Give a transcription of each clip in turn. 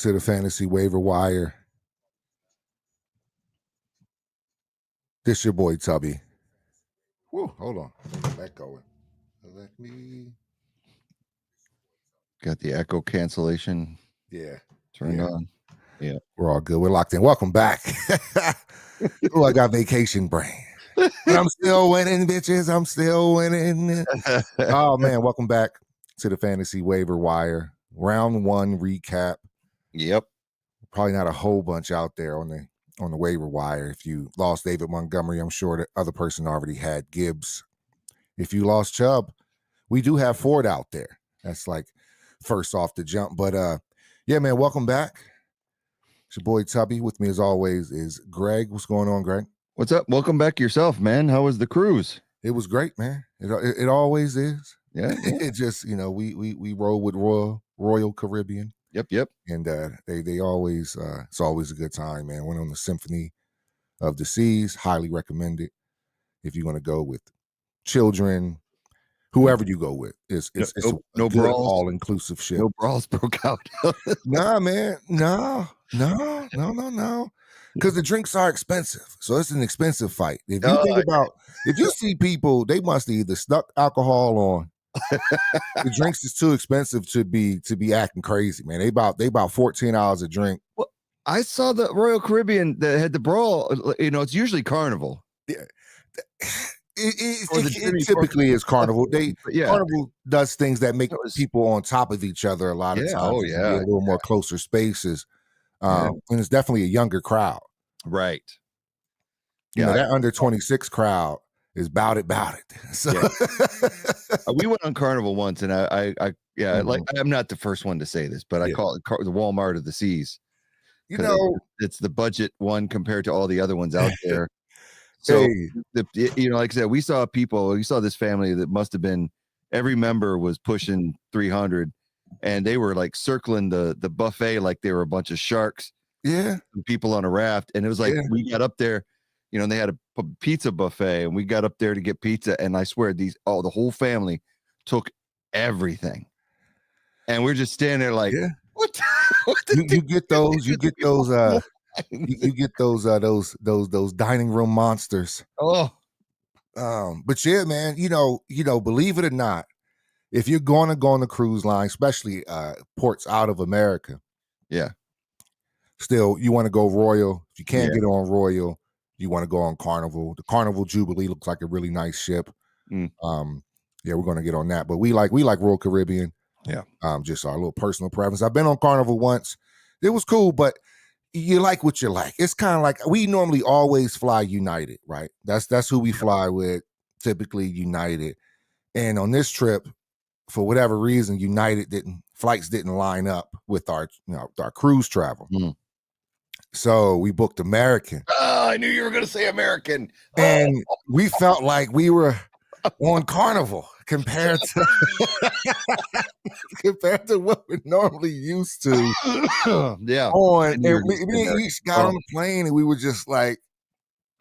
to the Fantasy Waiver Wire. This your boy Tubby. Whoa, hold on. Get that going. Let me. Got the echo cancellation. Yeah. Turned on. Yeah. We're all good. We're locked in. Welcome back. Oh, I got vacation brain. But I'm still winning, bitches. I'm still winning. Oh man, welcome back to the Fantasy Waiver Wire. Round 1 recap. Yep. Probably not a whole bunch out there on the waiver wire. If you lost David Montgomery, I'm sure the other person already had Gibbs. If you lost Chubb, we do have Ford out there. That's like first off the jump. But yeah, man, welcome back. It's your boy Tubby. With me as always is Greg. What's going on, Greg? What's up? Welcome back yourself, man. How was the cruise? It was great, man. It always is. Yeah. It just, we roll with Royal Caribbean. Yep. And they always it's always a good time, man. Went on the Symphony of the Seas. Highly recommend it if you're going to go with children, whoever you go with. It's no brawls, all-inclusive shit. No brawls broke out. Nah, man. No. Because the drinks are expensive. So it's an expensive fight. If you if you see people, they must either stuck alcohol on. The drinks is too expensive to be acting crazy, man. They about $14 a drink. Well, I saw the Royal Caribbean that had the brawl. It's usually Carnival. Yeah, it typically is Carnival. Carnival does things that make people on top of each other a lot of times. Oh yeah, a little more closer spaces, and it's definitely a younger crowd. Right. That under 26 crowd is bout it. So we went on Carnival once, and I'm not the first one to say this, but I call it the Walmart of the Seas. It's the budget one compared to all the other ones out there. So, like I said, we saw this family that must have been, every member was pushing 300, and they were like circling the buffet like they were a bunch of sharks. Yeah, and people on a raft, and it was like we got up there. They had a pizza buffet, and we got up there to get pizza, and I swear the whole family took everything, and we're just standing there like, what? You get those dining room monsters. But yeah, man, believe it or not, if you're going to go on the cruise line, especially ports out of America, still you want to go Royal. If you can't get on Royal, you want to go on Carnival. The Carnival Jubilee looks like a really nice ship. We're going to get on that. But we like Royal Caribbean. Yeah. Just our little personal preference. I've been on Carnival once. It was cool, but you like what you like. It's kind of like we normally always fly United, right? That's who we fly with, typically United. And on this trip, for whatever reason, flights didn't line up with our cruise travel. So we booked American. Oh, I knew you were going to say American. And we felt like we were on Carnival compared to what we're normally used to. Yeah. We got on the plane, and we were just like,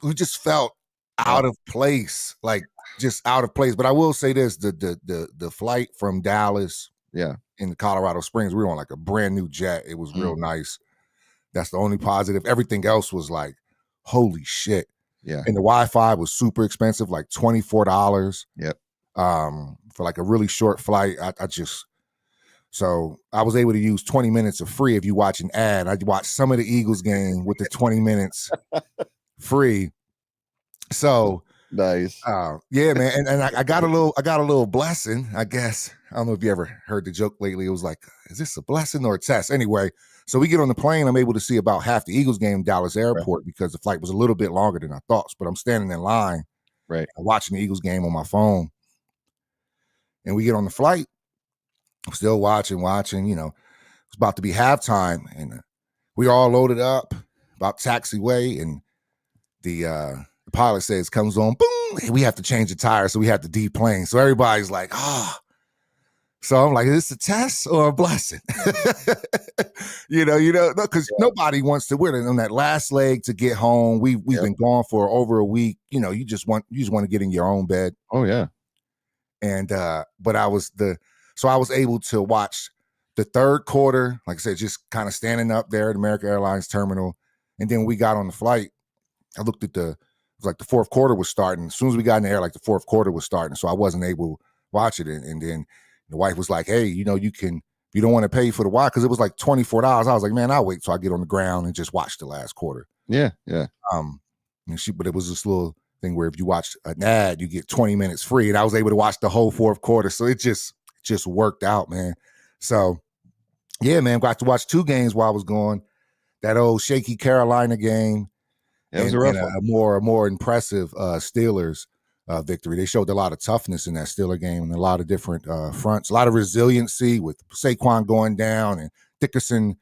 we just felt out of place, like just out of place. But I will say this: the flight from Dallas, in Colorado Springs, we were on like a brand new jet. It was real nice. That's the only positive. Everything else was like, holy shit. Yeah. And the Wi-Fi was super expensive, like $24. Yep. For like a really short flight. So I was able to use 20 minutes of free. If you watch an ad, I watched some of the Eagles game with the 20 minutes free. So nice. Yeah, man. And I got a little blessing, I guess. I don't know if you ever heard the joke lately. It was like, is this a blessing or a test? Anyway, so we get on the plane. I'm able to see about half the Eagles game in Dallas Airport because the flight was a little bit longer than I thought. But I'm standing in line, watching the Eagles game on my phone. And we get on the flight. I'm still watching. It's about to be halftime, and we all loaded up, about taxiway, and the pilot says, comes on, boom, we have to change the tire, so we have to deplane. So everybody's like, So I'm like, is this a test or a blessing? Because nobody wants to. We're on that last leg to get home. We've been gone for over a week. You just want to get in your own bed. Oh, yeah. And, but I was able to watch the third quarter, like I said, just kind of standing up there at American Airlines terminal. And then we got on the flight. I looked at it was like the fourth quarter was starting. As soon as we got in the air, like the fourth quarter was starting. So I wasn't able to watch it. And then the wife was like, hey, you don't want to pay for the watch, because it was like $24. I was like, man, I'll wait till I get on the ground and just watch the last quarter. Yeah. But it was this little thing where if you watch an ad, you get 20 minutes free. And I was able to watch the whole fourth quarter. So it just worked out, man. So yeah, man, got to watch 2 games while I was gone. That old shaky Carolina game. It was a rough one. A more impressive Steelers victory. They showed a lot of toughness in that Steeler game and a lot of different fronts, a lot of resiliency with Saquon going down and Dickerson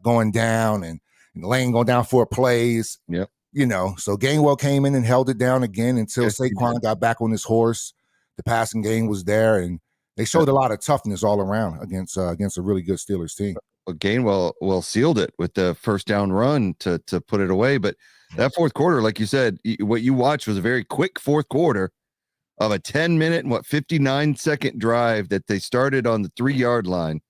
going down and Lane going down 4 plays. Yep. So Gainwell came in and held it down again until Saquon got back on his horse. The passing game was there, and they showed a lot of toughness all around against a really good Steelers team. Well, Gainwell sealed it with the first down run to put it away. But that fourth quarter, like you said, what you watched was a very quick fourth quarter of a 10-minute and 59-second drive that they started on the 3-yard line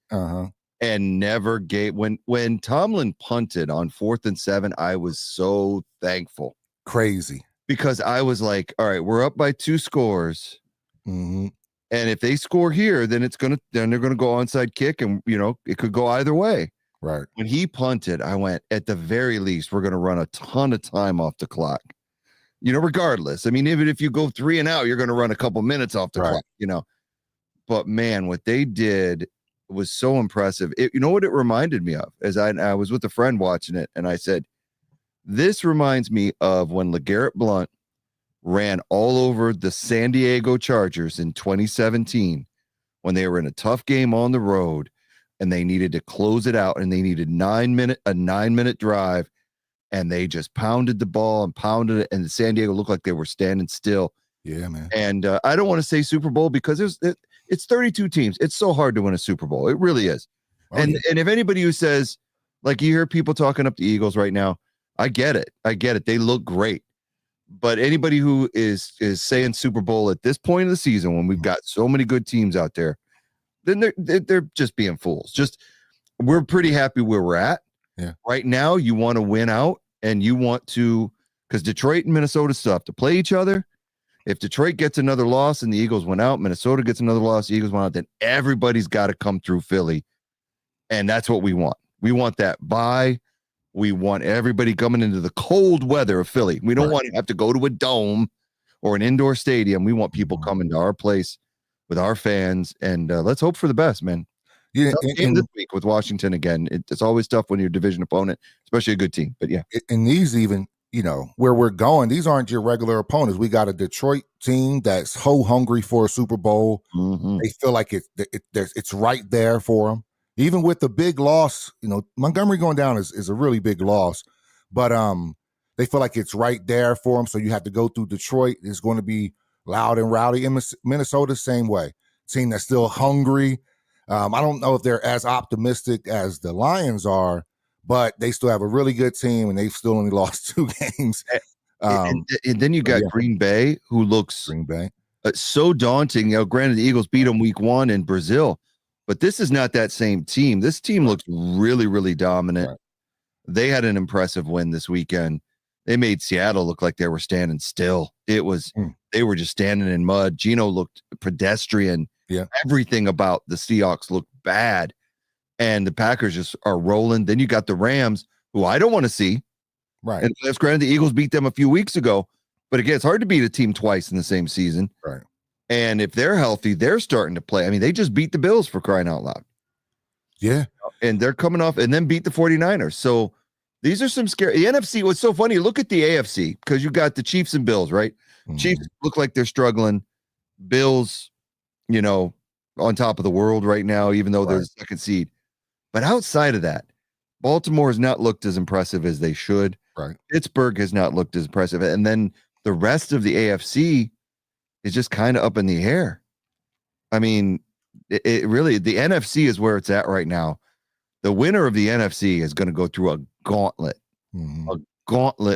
and never gave. When Tomlin punted on 4th and 7, I was so thankful. Crazy. Because I was like, all right, we're up by 2 scores. Mm-hmm. And if they score here, then they're gonna go onside kick, and it could go either way. Right. When he punted, I went, at the very least, we're gonna run a ton of time off the clock. Regardless. I mean, even if you go 3 and out, you're gonna run a couple minutes off the clock. But man, what they did was so impressive. You know what it reminded me of? As I was with a friend watching it, and I said, this reminds me of when LeGarrette Blount ran all over the San Diego Chargers in 2017 when they were in a tough game on the road and they needed to close it out, and they needed a 9-minute drive, and they just pounded the ball and pounded it, and San Diego looked like they were standing still. Yeah, man. And I don't want to say Super Bowl because it's 32 teams. It's so hard to win a Super Bowl. It really is. And if anybody who says, like, you hear people talking up the Eagles right now, I get it. They look great. But anybody who is saying Super Bowl at this point of the season, when we've got so many good teams out there, then they're just being fools. We're pretty happy where we're at. Yeah. Right now, you want to win out, and you want to, because Detroit and Minnesota still have to play each other. If Detroit gets another loss and the Eagles went out, Minnesota gets another loss, the Eagles went out, then everybody's got to come through Philly, and that's what we want. We want that bye. We want everybody coming into the cold weather of Philly. We don't want to have to go to a dome or an indoor stadium. We want people coming to our place with our fans, and let's hope for the best, man. Yeah, and this week with Washington again, it's always tough when you're a division opponent, especially a good team. But yeah, and these even, where we're going, these aren't your regular opponents. We got a Detroit team that's hungry for a Super Bowl. Mm-hmm. They feel like it's right there for them. Even with the big loss, Montgomery going down is a really big loss, but they feel like it's right there for them. So you have to go through Detroit. It's going to be loud and rowdy. In Minnesota, same way. Team that's still hungry. I don't know if they're as optimistic as the Lions are, but they still have a really good team, and they've still only lost 2 games. And then you got Green Bay, who looks so daunting. Granted, the Eagles beat them week 1 in Brazil, but this is not that same team. This team looks really, really dominant. Right. They had an impressive win this weekend. They made Seattle look like they were standing still. It was they were just standing in mud. Geno looked pedestrian. Yeah. Everything about the Seahawks looked bad. And the Packers just are rolling. Then you got the Rams, who I don't want to see. Right. And that's granted, the Eagles beat them a few weeks ago. But again, it's hard to beat a team twice in the same season. Right. And if they're healthy, they're starting to play. I mean, they just beat the Bills, for crying out loud. Yeah. And they're coming off and then beat the 49ers. So these are some scary. The NFC, what's so funny, look at the AFC, because you got the Chiefs and Bills, right? Mm-hmm. Chiefs look like they're struggling. Bills, on top of the world right now, even though they're the second seed. But outside of that, Baltimore has not looked as impressive as they should. Right. Pittsburgh has not looked as impressive. And then the rest of the AFC is just kind of up in the air. I mean, it really, the NFC is where it's at right now. The winner of the NFC is going to go through a gauntlet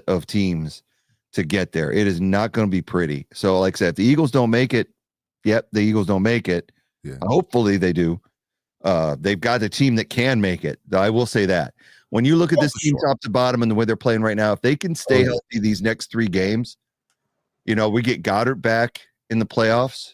of teams to get there. It is not going to be pretty. So, like I said, if the Eagles don't make it, the Eagles don't make it. Yeah. Hopefully they do. They've got a team that can make it. I will say that. When you look at this team top to bottom and the way they're playing right now, if they can stay healthy these next 3 games, we get Goddard back in the playoffs.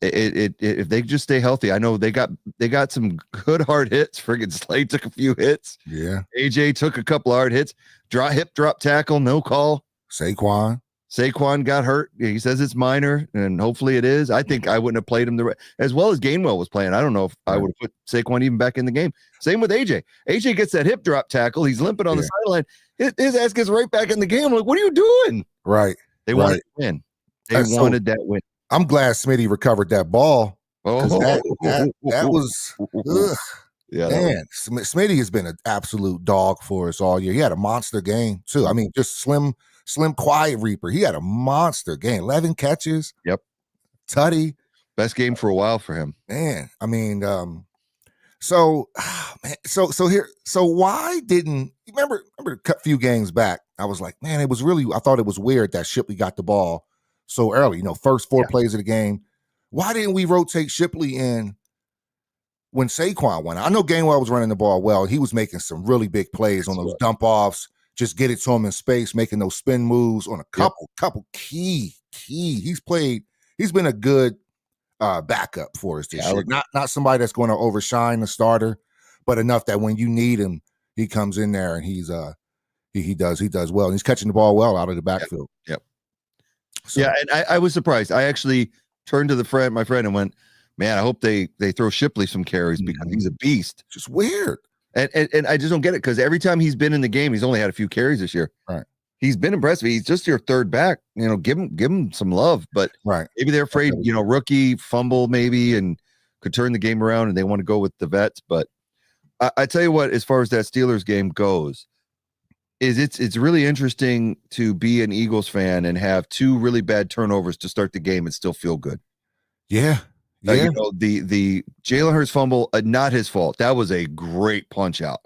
If they just stay healthy, I know they got some good hard hits. Friggin' Slade took a few hits. Yeah. AJ took a couple hard hits. Hip drop tackle, no call. Saquon got hurt. He says it's minor, and hopefully it is. I think I wouldn't have played him as well as Gainwell was playing. I don't know if I would have put Saquon even back in the game. Same with AJ. AJ gets that hip drop tackle. He's limping on the sideline. His ass gets right back in the game. I'm like, what are you doing? Right. They wanted to win. They wanted that win. I'm glad Smitty recovered that ball. That was man. Smitty has been an absolute dog for us all year. He had a monster game too. I mean, just slim quiet reaper. He had a monster game. 11 catches. Yep. Tutty. Best game for a while for him. Man, I mean, so why didn't you remember a few games back? I was like, man, I thought it was weird that Shipley got the ball so early, first 4 plays of the game. Why didn't we rotate Shipley in when Saquon went? I know Gainwell was running the ball well. He was making some really big plays on those dump offs, just get it to him in space, making those spin moves on a couple key. He's been a good backup for us this year. Not somebody that's going to overshine the starter, but enough that when you need him, he comes in there and he does well. And he's catching the ball well out of the backfield. Yep. So, and I was surprised. I actually turned to my friend and went, man, I hope they throw Shipley some carries because he's a beast. Just weird. And I just don't get it because every time he's been in the game, he's only had a few carries this year. Right. He's been impressive. He's just your third back. Give him some love. But maybe they're afraid, rookie fumble maybe and could turn the game around and they want to go with the vets. But I tell you what, as far as that Steelers game goes, it's really interesting to be an Eagles fan and have 2 really bad turnovers to start the game and still feel good. Yeah. The Jalen Hurts fumble, not his fault. That was a great punch out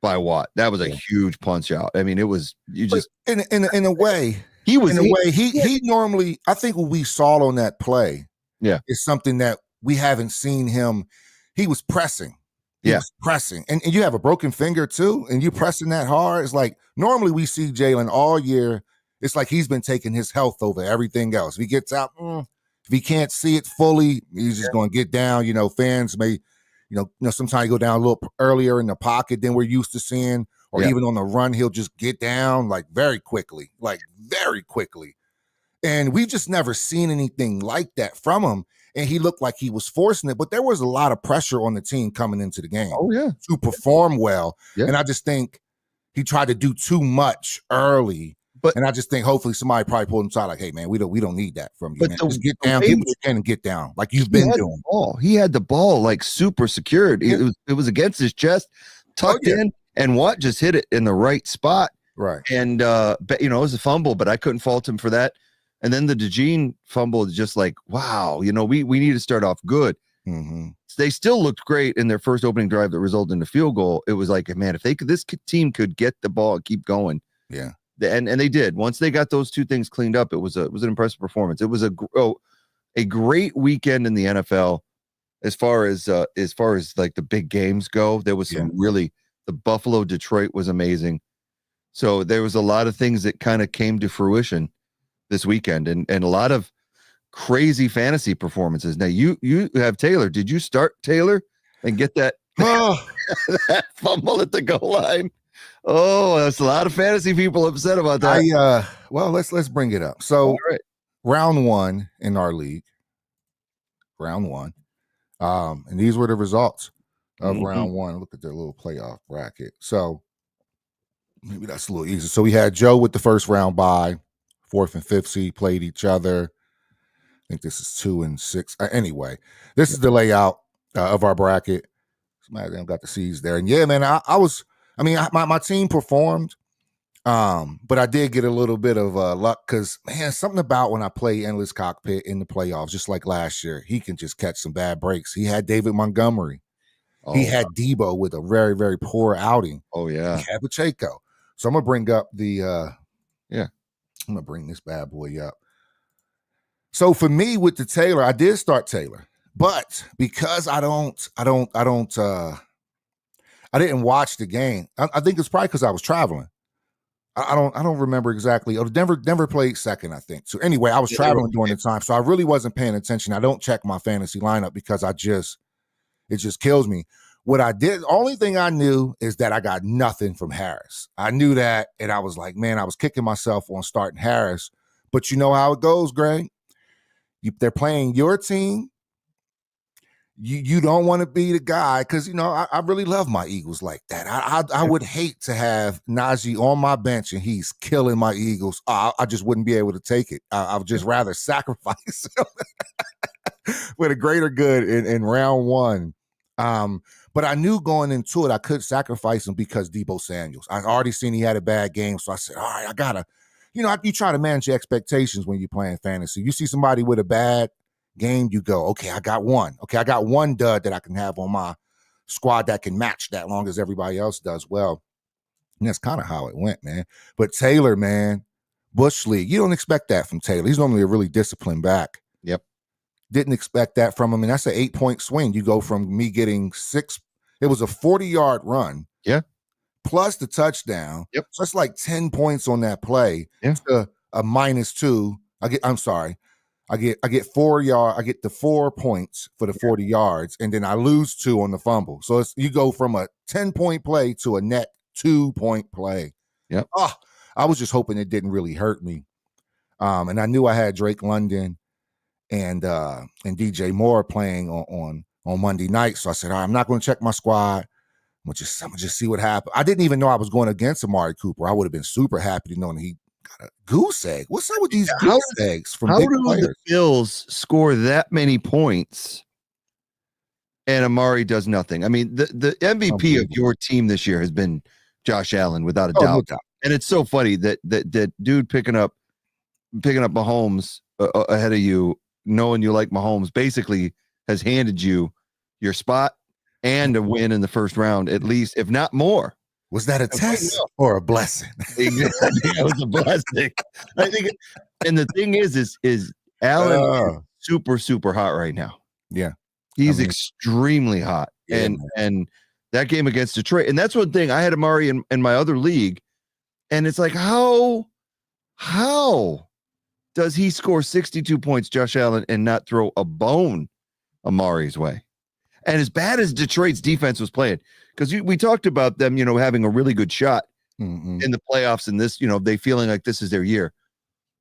by Watt. That was a huge punch out. I mean, it was in a way. He normally, I think what we saw on that play, is something that we haven't seen him. He was pressing. He was pressing. And you have a broken finger too, and you pressing that hard. It's like normally we see Jalen all year. It's like he's been taking his health over everything else. If he gets out, if he can't see it fully, he's just going to get down. Fans may, sometimes he go down a little earlier in the pocket than we're used to seeing, or even on the run, he'll just get down very quickly. And we've just never seen anything like that from him. And he looked like he was forcing it, but there was a lot of pressure on the team coming into the game to perform well. Yeah. And I just think he tried to do too much early. And I just think hopefully somebody probably pulled him aside like, hey, man, we don't need that from you, man. Just get down, get what you can and get down like you've been doing. He had the ball super secured. Yeah. It was against his chest, tucked in, and Watt just hit it in the right spot. Right. And, it was a fumble, but I couldn't fault him for that. And then the DeJean fumble is just like, wow, we need to start off good. Mm-hmm. They still looked great in their first opening drive that resulted in a field goal. It was like, man, if this team could get the ball and keep going. Yeah. And they did. Once they got those 2 things cleaned up, it was an impressive performance. It was a great weekend in the NFL as far as like the big games go. There was some the Buffalo Detroit was amazing. So there was a lot of things that kind of came to fruition this weekend and a lot of crazy fantasy performances. Now you have Taylor. Did you start Taylor and get that, that fumble at the goal line? Oh, that's a lot of fantasy people upset about that. Well, let's bring it up. So round 1 in our league, and these were the results of round 1. Look at their little playoff bracket. So maybe that's a little easier. So we had Joe with the first round bye. 4th and 5th seed played each other. I think this is 2 and 6. Anyway, this is the layout of our bracket. Somebody got the seeds there. And man, my team performed, but I did get a little bit of luck because, man, something about when I play Endless Cockpit in the playoffs, just like last year, he can just catch some bad breaks. He had David Montgomery. He had Debo with a very, very poor outing. Oh, yeah. He had Pacheco. So I'm going to bring up I'm going to bring this bad boy up. So for me with the Taylor, I did start Taylor, But because I didn't watch the game. I think it's probably because I was traveling. I don't remember exactly. Oh, Denver played second, I think. So anyway, I was traveling during the time, so I really wasn't paying attention. I don't check my fantasy lineup because it just kills me. What I did, only thing I knew is that I got nothing from Harris. I knew that, and I was like, man, I was kicking myself on starting Harris. But you know how it goes, Greg. They're playing your team. You don't want to be the guy because, I really love my Eagles like that. I would hate to have Najee on my bench and he's killing my Eagles. I just wouldn't be able to take it. I would just rather sacrifice with a greater good in round one. But I knew going into it, I could sacrifice him because Deebo Samuels. I already seen he had a bad game. So I said, all right, I got to, you try to manage your expectations when you're playing fantasy. You see somebody with a bad game, you go, okay, I got one. Okay, I got one dud that I can have on my squad that can match that long as everybody else does well. And that's kind of how it went, man. But Taylor, man, Bush League, you don't expect that from Taylor. He's normally a really disciplined back. Yep. Didn't expect that from him. And that's an 8-point swing. You go from me getting 6, it was a 40-yard run. Yeah. Plus the touchdown. Yep. So it's like 10 points on that play. Yeah. To a -2. I get 4 yards. I get the 4 points for the 40 yards, and then I lose 2 on the fumble. So you go from a 10-point play to a net 2-point play. Yeah. I was just hoping it didn't really hurt me. And I knew I had Drake London and DJ Moore playing on Monday night. So I said, all right, I'm not going to check my squad. I'm gonna just see what happened. I didn't even know I was going against Amari Cooper. I would have been super happy to know that he got a goose egg. What's up with these goose eggs from big players? The Bills score that many points and Amari does nothing? I mean, the MVP of your team this year has been Josh Allen, without a doubt. No doubt. And it's so funny that dude picking up Mahomes ahead of you, knowing you like Mahomes, basically has handed you your spot and a win in the first round, at least, if not more. Was that a test or a blessing? It was a blessing. I think, and the thing is Allen is super, super hot right now. Yeah, he's extremely hot, and that game against Detroit, and that's one thing. I had Amari in my other league, and it's like, how does he score 62 points, Josh Allen, and not throw a bone Amari's way? And as bad as Detroit's defense was playing, because we talked about them, having a really good shot in the playoffs, and this, they feeling like this is their year.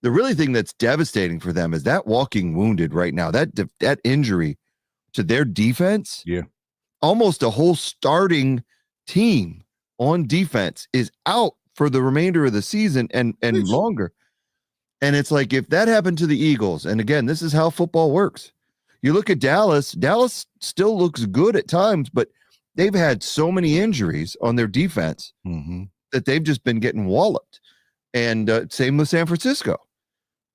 The really thing that's devastating for them is that walking wounded right now, that injury to their defense. Yeah, almost a whole starting team on defense is out for the remainder of the season and longer. And it's like, if that happened to the Eagles, and again, this is how football works. You look at Dallas still looks good at times, but they've had so many injuries on their defense that they've just been getting walloped. And same with San Francisco.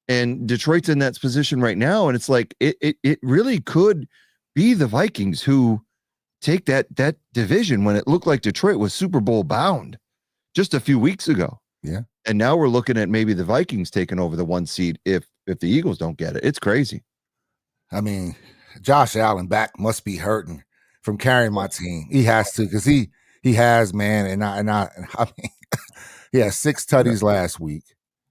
And Detroit's in that position right now. And it's like, it really could be the Vikings who take that division when it looked like Detroit was Super Bowl bound just a few weeks ago. Yeah. And now we're looking at maybe the Vikings taking over the 1 seed if the Eagles don't get it. It's crazy. I mean, Josh Allen back must be hurting from carrying my team. He has to, because he has, man. And I mean, he had 6 tutties last week.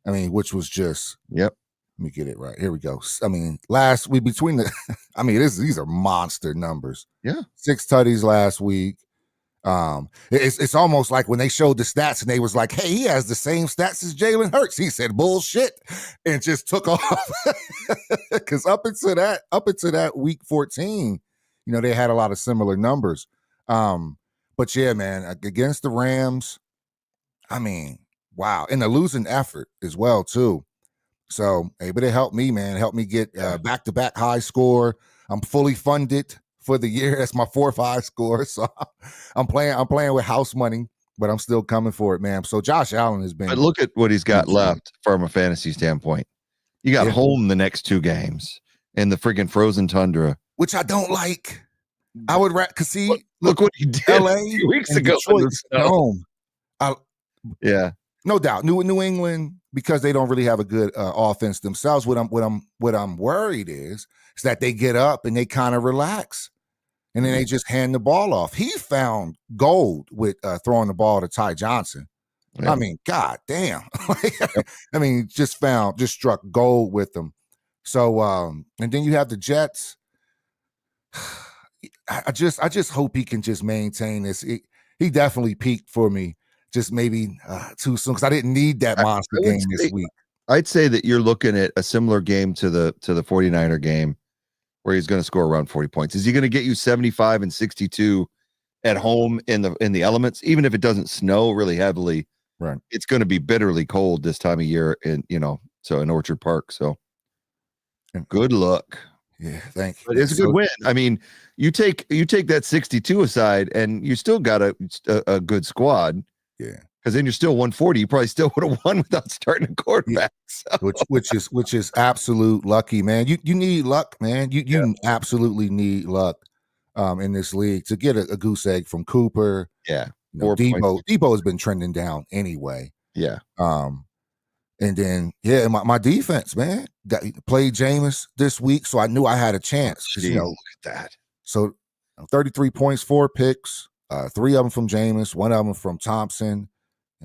I mean, which was just, yep. Let me get it right. Here we go. I mean, last week these are monster numbers. Yeah. 6 tutties last week. It's almost like when they showed the stats and they was like, hey, he has the same stats as Jalen Hurts. He said bullshit and just took off. Because up into that week 14, they had a lot of similar numbers. But yeah, man, against the Rams, I mean, wow. And a losing effort as well, too. So, hey, but it helped me, man. It helped me get back-to-back high score. I'm fully funded for the year. That's my 4-5 score. So I'm playing with house money, but I'm still coming for it, man. So Josh Allen has been. But look at what he's got left from a fantasy standpoint. You got home the next 2 games in the friggin' frozen tundra, which I don't like. I would because look what he did LA 2 weeks ago. Home. Yeah, no doubt. New England because they don't really have a good offense themselves. What I'm worried is that they get up and they kind of relax, and then they just hand the ball off. He found gold with throwing the ball to Ty Johnson. Yeah. I mean, god damn. I mean, just struck gold with them. So and then you have the Jets. I just hope he can just maintain this. He definitely peaked for me, just maybe too soon, because I didn't need that monster game this week. I'd say that you're looking at a similar game to the 49er game, where he's going to score around 40 points. Is he going to get you 75 and 62 at home in the elements, even if it doesn't snow really heavily? Right. It's going to be bitterly cold this time of year, in in Orchard Park. So good luck. Yeah, thank you. But it's a good win. I mean, you take that 62 aside, and you still got a good squad. Yeah, because then you're still 140. You probably still would have won without starting a quarterback. Yeah. So. Which is absolute lucky, man. You need luck, man. You absolutely need luck in this league to get a goose egg from Cooper. Yeah, Debo has been trending down anyway. Yeah. And then my defense, man, played Jameis this week, so I knew I had a chance. Look at that. So 33 points, 4 picks, 3 of them from Jameis, 1 of them from Thompson,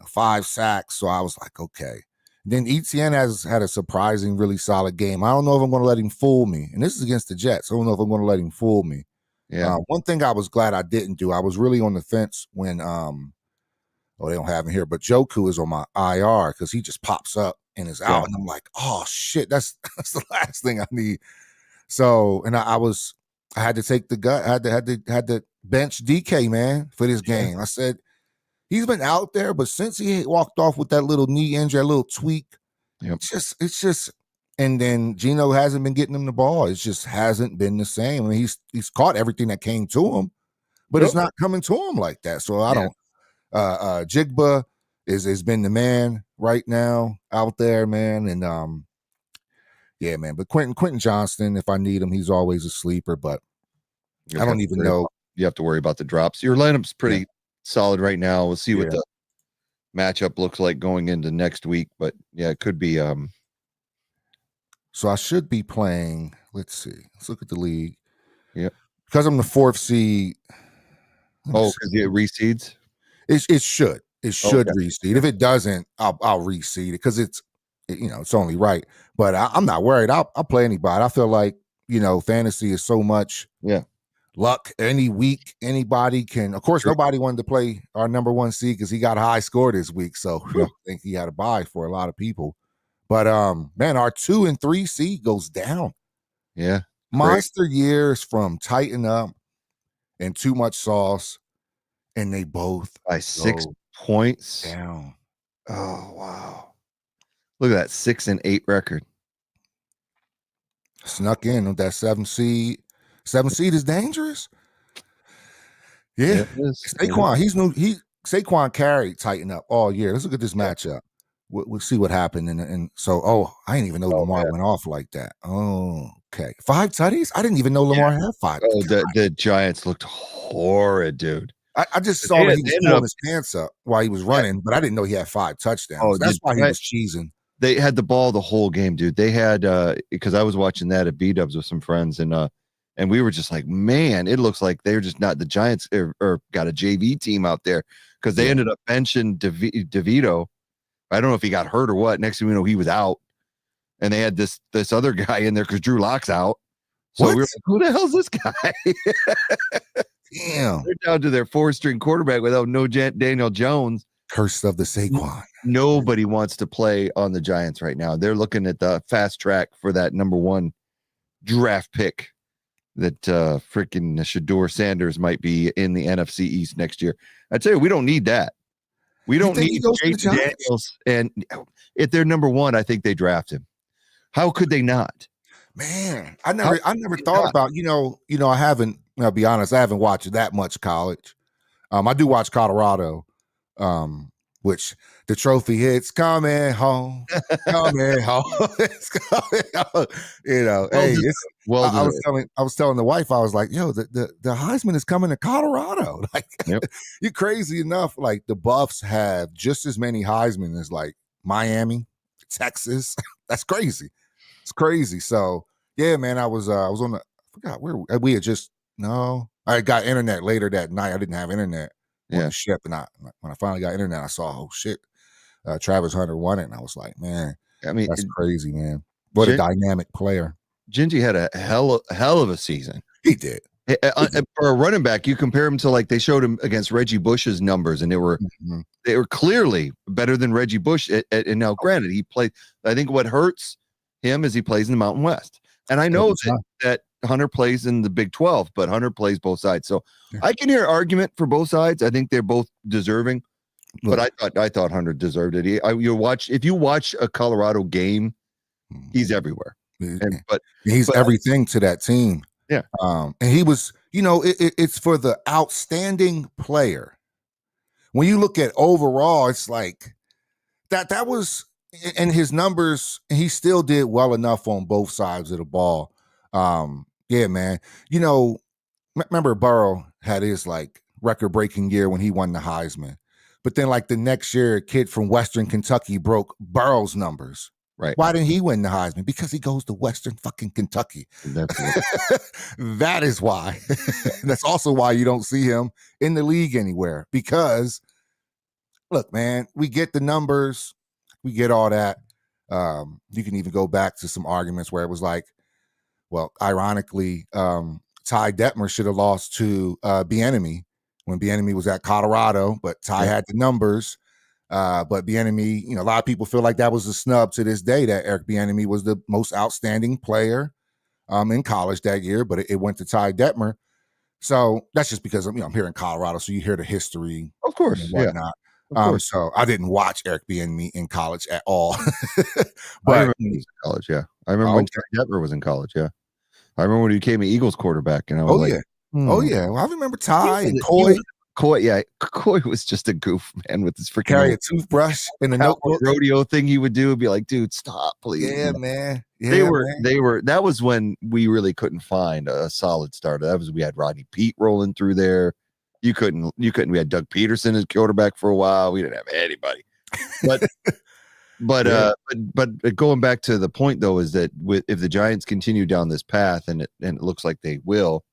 5 sacks. So I was like, okay. Then Etienne has had a surprising, really solid game. I don't know if I'm going to let him fool me. And this is against the Jets. I don't know if I'm going to let him fool me. Yeah. One thing I was glad I didn't do, I was really on the fence when they don't have him here, but Joku is on my IR because he just pops up and is out. And I'm like, oh shit, that's the last thing I need. So, and I had to take the gut, had to bench DK, man, for this game. I said, he's been out there, but since he walked off with that little knee injury, that little tweak, it's just, and then Geno hasn't been getting him the ball. It just hasn't been the same. I mean, he's caught everything that came to him, but it's not coming to him like that. So I don't. Jigba has been the man right now out there, man, and man. But Quentin Johnston, if I need him, he's always a sleeper. But I don't even know. You have to worry about the drops. Your lineup's pretty solid right now. We'll see what the matchup looks like going into next week. But it could be. So I should be playing. Let's see. Let's look at the league. Yeah, because I'm the 4th seed. Oh, because it reseeds. It should reseed. If it doesn't, I'll reseed it because it's only right. But I'm not worried. I'll play anybody. I feel like fantasy is so much luck. Any week, anybody can. Of course, nobody wanted to play our number 1 seed because he got a high score this week. So I think he had a bye for a lot of people. But man, our 2 and 3 seed goes down. Yeah, monster years from Tighten Up and Too Much Sauce. And they both by 6 points down. Oh wow! Look at that 6 and 8 record. Snuck in with that 7 seed. 7 seed is dangerous. Yeah, Saquon. Saquon carried Tighten Up all year. Let's look at this matchup. We'll see what happened. And so, I didn't even know Lamar went off like that. Oh, okay. 5 tutties. I didn't even know Lamar had 5. Oh, the Giants looked horrid, dude. I just saw that he was pulling his pants up while he was running, but I didn't know he had 5 touchdowns. Oh, that's why he was cheesing. They had the ball the whole game, dude. They had because I was watching that at B-Dubs with some friends, and we were just like, man, it looks like they're just not the Giants or got a JV team out there because they ended up benching DeVito. I don't know if he got hurt or what. Next thing we know, he was out, and they had this other guy in there because Drew Lock's out. So we were like, who the hell's this guy? Damn. They're down to their 4-string quarterback without Daniel Jones. Curse of the Saquon. Nobody wants to play on the Giants right now. They're looking at the fast track for that number 1 draft pick that freaking Shedeur Sanders might be in the NFC East next year. I tell you, we don't need that. We don't need Jason Daniels. And if they're number 1, I think they draft him. How could they not? Man, I never thought about, I haven't, I'll be honest, I haven't watched that much college. I do watch Colorado, which the trophy hits coming home, coming home. It's coming home. I was telling the wife, I was like, yo, the Heisman is coming to Colorado. Like, you're crazy enough. Like, the Buffs have just as many Heisman as like Miami Texas. That's crazy. It's crazy. So yeah, man, I was on the, I forgot where we had just, no, I got internet later that night. I didn't have internet on the ship, and when I finally got internet, I saw, oh shit, Travis Hunter won it, and I was like, man, I mean, that's crazy, man. What a dynamic player. Gingy had a hell of a season. He did. For a running back, you compare him to, like, they showed him against Reggie Bush's numbers, and they were clearly better than Reggie Bush. And now, granted, he played. I think what hurts him is he plays in the Mountain West, and I know that Hunter plays in the Big 12, but Hunter plays both sides, so I can hear argument for both sides. I think they're both deserving, but I thought Hunter deserved it. If you watch a Colorado game, he's everywhere, but he's everything to that team. Yeah. And he was, it's for the outstanding player. When you look at overall, it's like that was, and his numbers, he still did well enough on both sides of the ball. Yeah, man. Remember Burrow had his like record-breaking year when he won the Heisman. But then like the next year, a kid from Western Kentucky broke Burrow's numbers. Right. Why didn't he win the Heisman? Because he goes to Western fucking Kentucky. That is why. That's also why you don't see him in the league anywhere. Because, look, man, we get the numbers. We get all that. You can even go back to some arguments where it was like, well, ironically, Ty Detmer should have lost to Bieniemy when Bieniemy was at Colorado, but Ty had the numbers. But Bieniemy, a lot of people feel like that was a snub to this day, that Eric Bieniemy was the most outstanding player in college that year, but it went to Ty Detmer. So that's just because I'm here in Colorado, so you hear the history, of course, and whatnot. So I didn't watch Eric Bieniemy in college at all. But I remember he was in college, I remember when Ty Detmer was in college, I remember when he became an Eagles quarterback, and I was well, I remember Ty and Coy. Coy was just a goof, man, with his freaking carry a toothbrush in a notebook rodeo thing he would do. It'd be like, dude, stop, please. Yeah, man. They were. That was when we really couldn't find a solid starter. We had Rodney Pete rolling through there. You couldn't. We had Doug Peterson as quarterback for a while. We didn't have anybody. But going back to the point though, is that if the Giants continue down this path, and it looks like they will,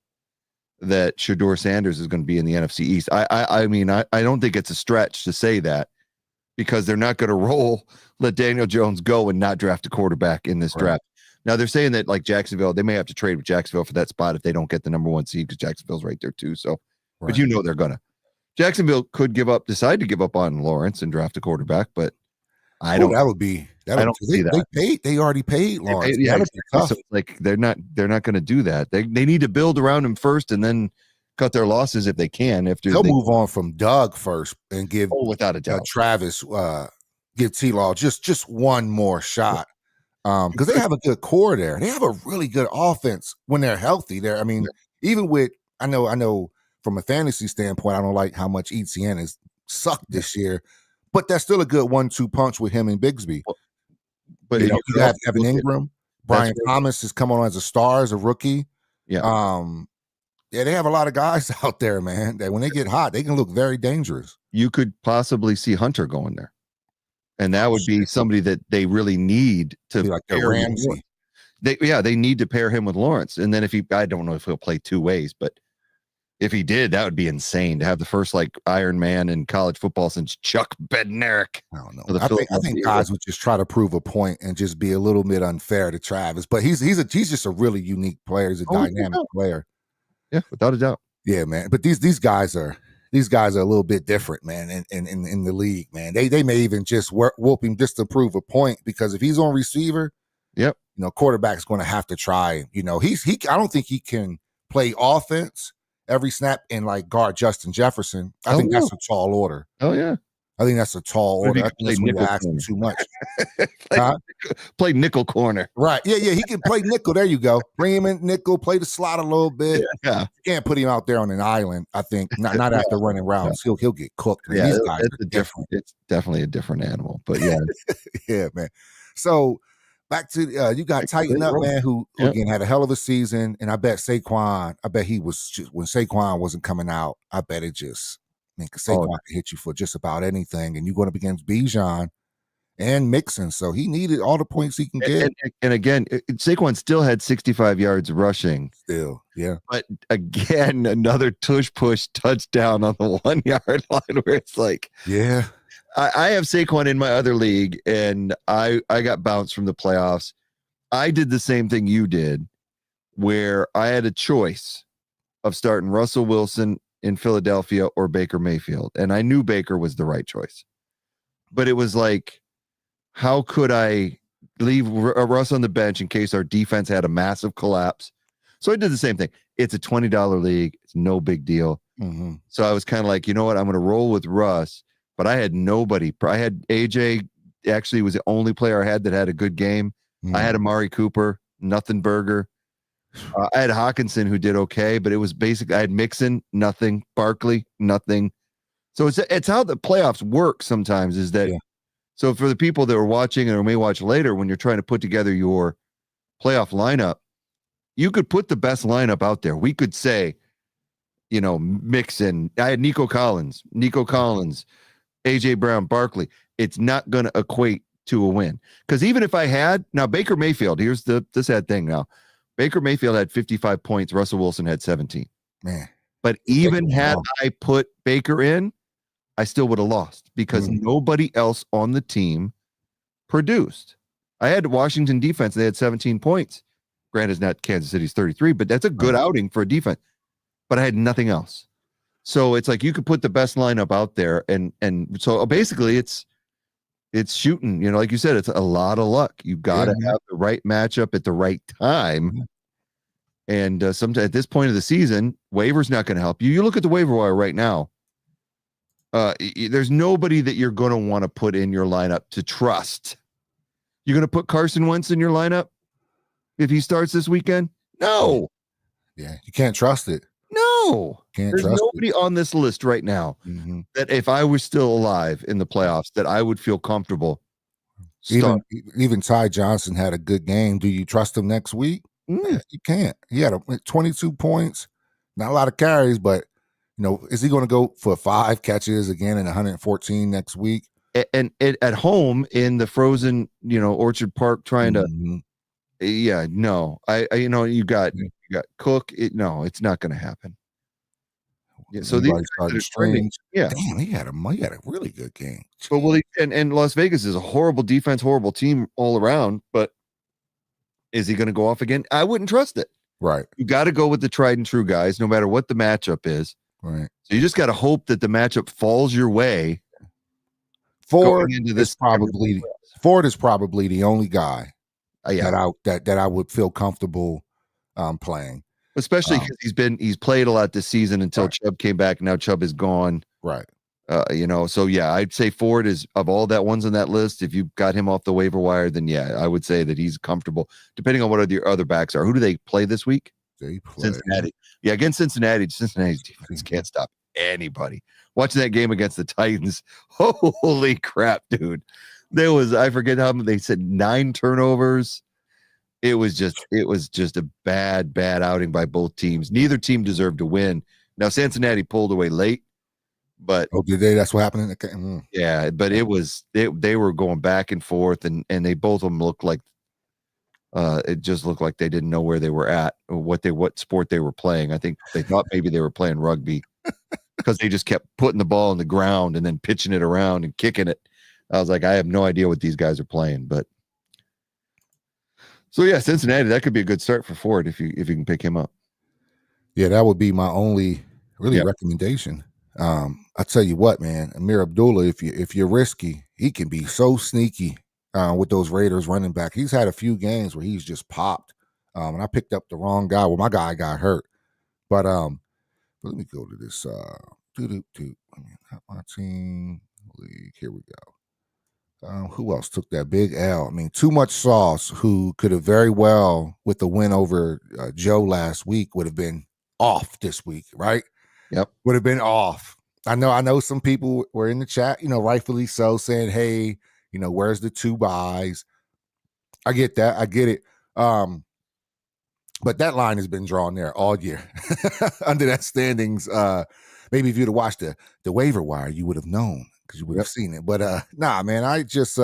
that Shedeur Sanders is going to be in the NFC East. I mean, I don't think it's a stretch to say that, because they're not going to let Daniel Jones go and not draft a quarterback in this draft. Now they're saying that like Jacksonville, they may have to trade with Jacksonville for that spot if they don't get the number 1 seed, because Jacksonville's right there too. So, but they're gonna. Jacksonville could decide to give up on Lawrence and draft a quarterback, but I don't. That would be. I don't see that. They already paid Lawrence. So like they're not going to do that. They need to build around him first, and then cut their losses if they can. They'll move on from Doug first and give, without a doubt, Travis, give T-Law just one more shot, because they have a good core there. They have a really good offense when they're healthy. There, I mean, even with I know from a fantasy standpoint, I don't like how much ETN has sucked this year, but that's still a good 1-2 punch with him and Bigsby. But you have Evan Ingram, Brian Thomas has come on as a star, as a rookie. Yeah, they have a lot of guys out there, man, that when they get hot, they can look very dangerous. You could possibly see Hunter going there, and that would be somebody that they really need to like their Ramsey. They need to pair him with Lawrence, and then I don't know if he'll play 2 ways, but if he did, that would be insane to have the first like Iron Man in college football since Chuck Bednarik. I don't know. I think guys would just try to prove a point and just be a little bit unfair to Travis, but he's just a really unique player. He's a dynamic player. Yeah, without a doubt. Yeah, man. But these guys are a little bit different, man. In the league, man, they may even just whoop him just to prove a point, because if he's on receiver, quarterback's going to have to try. I don't think he can play offense every snap and like guard Justin Jefferson. I think that's a tall order. Oh yeah, I think that's a tall order. That's when you ask him too much. Play nickel corner. Right. Yeah. He can play nickel. There you go. Bring him in nickel, play the slot a little bit. Yeah. You can't put him out there on an island, I think. Not after running rounds. He'll get cooked. Yeah, these guys are different. It's definitely a different animal. But yeah. Yeah, man. So back to you got Tighten Up, man, who again had a hell of a season. And I bet he was just, when Saquon wasn't coming out, I bet it just, because Saquon can hit you for just about anything. And you're going up against Bijan and Mixon. So he needed all the points he can get. And again, Saquon still had 65 yards rushing. Still, yeah. But again, another tush-push touchdown on the 1 yard line where it's like, yeah. I have Saquon in my other league, and I got bounced from the playoffs. I did the same thing you did, where I had a choice of starting Russell Wilson in Philadelphia or Baker Mayfield. And I knew Baker was the right choice. But it was like, how could I leave Russ on the bench in case our defense had a massive collapse? So I did the same thing. It's a $20 league. It's no big deal. Mm-hmm. So I was kind of like, you know what? I'm going to roll with Russ. But I had nobody. I had AJ, actually was the only player I had that had a good game. Mm-hmm. I had Amari Cooper, nothing burger. I had Hawkinson who did okay, but it was basically I had Mixon, nothing, Barkley, nothing. So it's how the playoffs work sometimes is that. Yeah. So for the people that are watching or may watch later, when you're trying to put together your playoff lineup, you could put the best lineup out there. We could say, Mixon. I had Nico Collins, AJ Brown, Barkley. It's not going to equate to a win. Because even if I had now Baker Mayfield, here's the sad thing now. Baker Mayfield had 55 points. Russell Wilson had 17. Man. But even had I put Baker in, I still would have lost because nobody else on the team produced. I had Washington defense. They had 17 points. Granted, it's not Kansas City's 33, but that's a good outing for a defense. But I had nothing else. So it's like you could put the best lineup out there. And so basically it's shooting, like you said, it's a lot of luck. You got to have the right matchup at the right time. And sometimes at this point of the season, waiver's not going to help you. You look at the waiver wire right now. There's nobody that you're going to want to put in your lineup to trust. You're going to put Carson Wentz in your lineup if he starts this weekend? No. Yeah, you can't trust it. No. There's nobody on this list right now that if I was still alive in the playoffs that I would feel comfortable. Even Ty Johnson had a good game. Do you trust him next week? You can't. He had 22 points, not a lot of carries, but is he going to go for 5 catches again and 114 next week? And at home in the frozen, Orchard Park trying to, no, you got Cook. No, it's not going to happen. Yeah, so these started strange. Yeah, damn, he had a really good game. But and Las Vegas is a horrible defense, horrible team all around. But is he going to go off again? I wouldn't trust it. Right. You got to go with the tried and true guys, no matter what the matchup is. Right. So you just got to hope that the matchup falls your way. Ford is probably the only guy that I would feel comfortable playing. Especially because he's played a lot this season until Chubb came back. Now Chubb is gone. Right. So yeah, I'd say Ford is of all that ones on that list. If you got him off the waiver wire, then yeah, I would say that he's comfortable. Depending on what the other backs are. Who do they play this week? They play Cincinnati. Yeah, against Cincinnati. Cincinnati's defense can't stop anybody. Watching that game against the Titans, holy crap, dude! There was I forget how many they said 9 turnovers. It was just a bad outing by both teams. Neither team deserved to win. Now Cincinnati pulled away late, but did they? That's what happened. Yeah, but it was they were going back and forth, and they both of them looked like it just looked like they didn't know where they were at or what sport they were playing. I think they thought maybe they were playing rugby because they just kept putting the ball on the ground and then pitching it around and kicking it. I was like, I have no idea what these guys are playing, but. So yeah, Cincinnati, that could be a good start for Ford if you can pick him up. Yeah, that would be my only recommendation. I tell you what, man, Amir Abdullah, if you're risky, he can be so sneaky with those Raiders running back. He's had a few games where he's just popped. And I picked up the wrong guy. Well, my guy got hurt. But let me go to this my team league. Here we go. Who else took that big L? I mean, Too Much Sauce, who could have very well, with the win over Joe last week, would have been off this week, right? Yep. Would have been off. I know some people were in the chat, rightfully so, saying, hey, where's the 2 buys? I get that. I get it. But that line has been drawn there all year under that standings. Maybe if you'd have watched the waiver wire, you would have known. You would have seen it, but nah, man. I just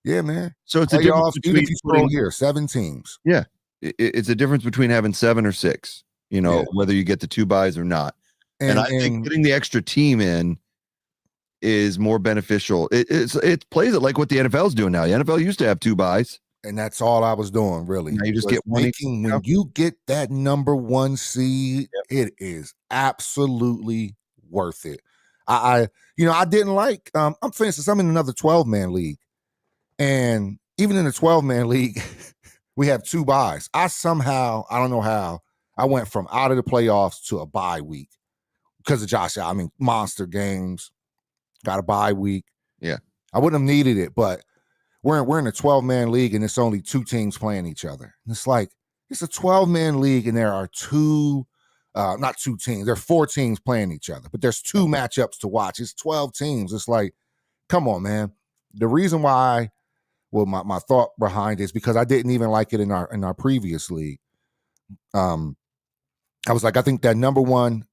Yeah, man. So it's a difference Playoffs, even between if you scroll here, 7 teams. Yeah. It's a difference between having 7 or 6, whether you get the 2 buys or not. And I think getting the extra team in is more beneficial. It plays it like what the NFL is doing now. The NFL used to have 2 buys. And that's all I was doing, really. Now you just get one. When you get that number 1 seed, it is absolutely worth it. I didn't like. For instance, I'm in another 12-man league, and even in the 12-man league, we have 2 buys. I don't know how, I went from out of the playoffs to a bye week because of Josh Allen. I mean, monster games, got a bye week. Yeah, I wouldn't have needed it, but we're in a 12-man league and it's only 2 teams playing each other. And it's like, it's a 12-man league and there are not 2 teams. There are 4 teams playing each other, but there's 2 matchups to watch. It's 12 teams. It's like, come on, man. The reason why, my thought behind it is because I didn't even like it in our previous league. I was like, I think that number 1